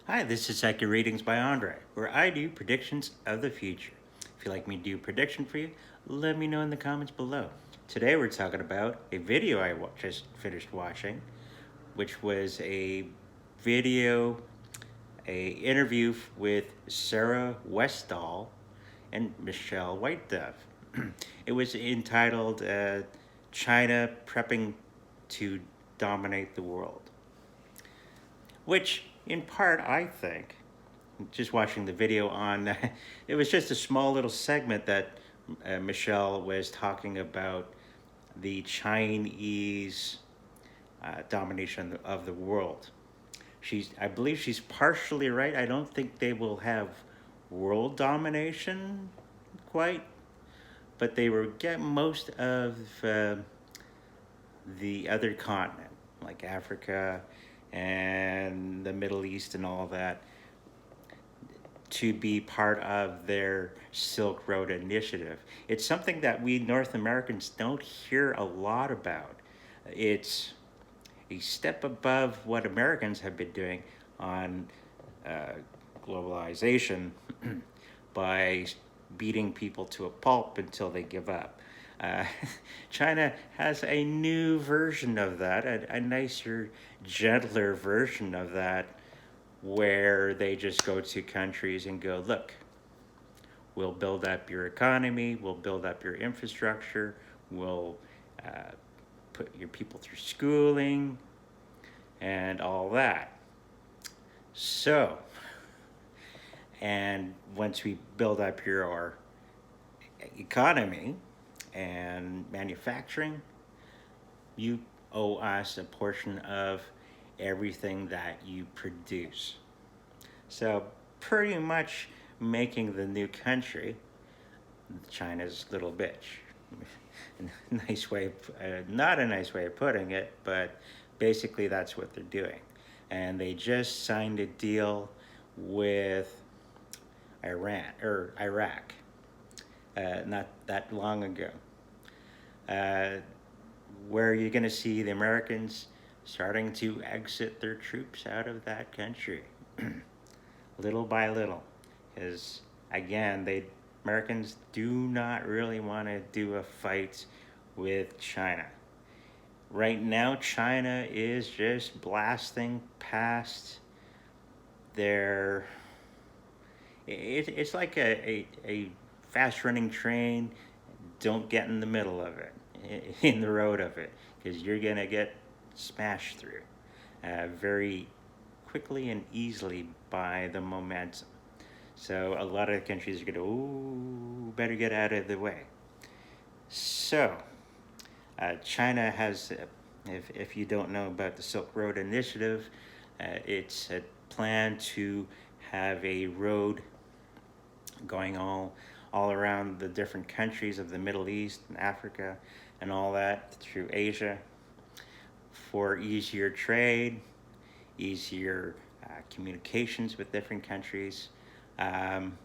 Hi, this is Psychic Readings by Andre, where I do predictions of the future. If you'd like me to do a prediction for you, let me know in the comments below. Today we're talking about a video I just finished watching, which was a video, a interview with Sarah Westall and Michelle Whitedove. It was entitled China Prepping to Dominate the World, which in part I think just watching the video on, it was just a small little segment that Michelle was talking about the Chinese domination of the world. I believe she's partially right. I don't think they will have world domination quite, but they will get most of the other continent, like Africa and the Middle East and all that, to be part of their Silk Road initiative. It's something that we North Americans don't hear a lot about. It's a step above what Americans have been doing on uh, globalization by beating people to a pulp until they give up. Uh, China has a new version of that, a nicer, gentler version of that, where they just go to countries and go, look, we'll build up your economy, we'll build up your infrastructure, we'll uh, put your people through schooling and all that. So, and once we build up your economy and manufacturing, you owe us a portion of everything that you produce. So, pretty much making the new country China's little bitch. Nice way, not a nice way of putting it, but basically that's what they're doing. And they just signed a deal with Iraq, not that long ago, uh, where you're going to see the Americans starting to exit their troops out of that country, little by little, because again, Americans do not really want to do a fight with China. Right now, China is just blasting past their. It's like a fast running train. Don't get in the middle of it, in the road of it, because you're going to get smashed through very quickly and easily by the momentum. So a lot of countries are going to, ooh, better get out of the way. So China has, if you don't know about the Silk Road Initiative, it's a plan to have a road going all around the different countries of the Middle East and Africa and all that through Asia for easier trade, easier communications with different countries, um,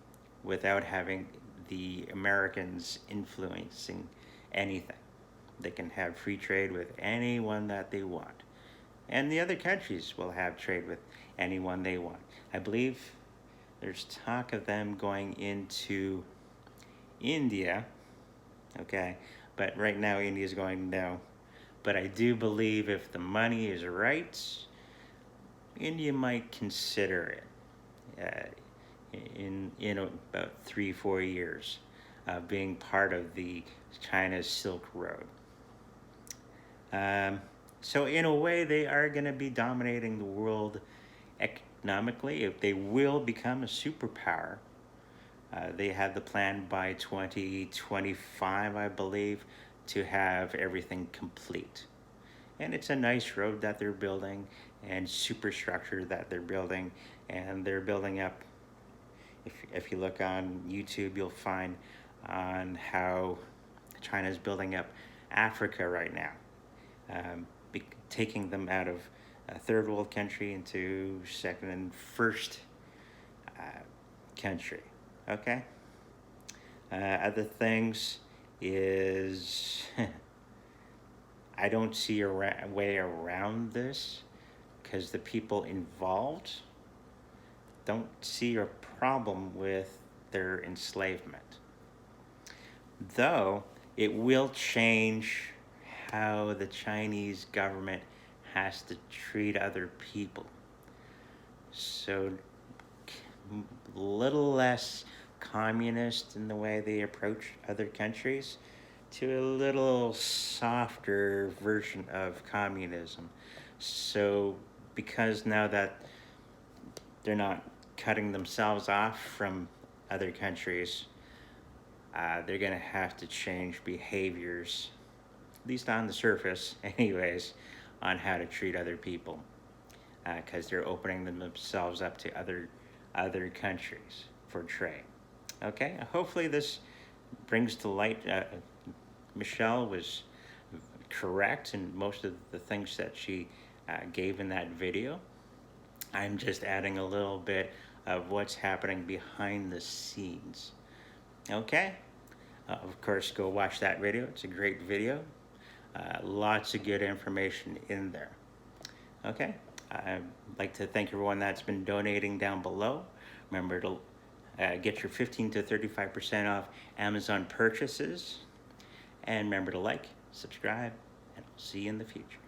without having the Americans influencing anything. They can have free trade with anyone that they want. And the other countries will have trade with anyone they want. I believe there's talk of them going into India, okay? But right now, India's going no. But I do believe if the money is right, India might consider it in about 3-4 years of being part of the China's Silk Road. So in a way, they are going to be dominating the world economically. If they will become a superpower, they had the plan by 2025, I believe, to have everything complete. And it's a nice road that they're building and superstructure that they're building. And they're building up, if you look on YouTube, you'll find on how China's building up Africa right now, taking them out of a third world country into second and first country. Okay? Other things is I don't see a way around this because the people involved don't see a problem with their enslavement. Though it will change how the Chinese government has to treat other people. So a little less communist in the way they approach other countries to a little softer version of communism. So because now that they're not cutting themselves off from other countries, they're going to have to change behaviors, at least on the surface anyways, on how to treat other people, because they're opening themselves up to other countries for trade. Okay, hopefully this brings to light. Michelle was correct in most of the things that she gave in that video. I'm just adding a little bit of what's happening behind the scenes. Okay, of course, go watch that video. It's a great video. Lots of good information in there. Okay, I'd like to thank everyone that's been donating down below. Remember to get your 15 to 35% off Amazon purchases. And remember to like, subscribe, and I'll see you in the future.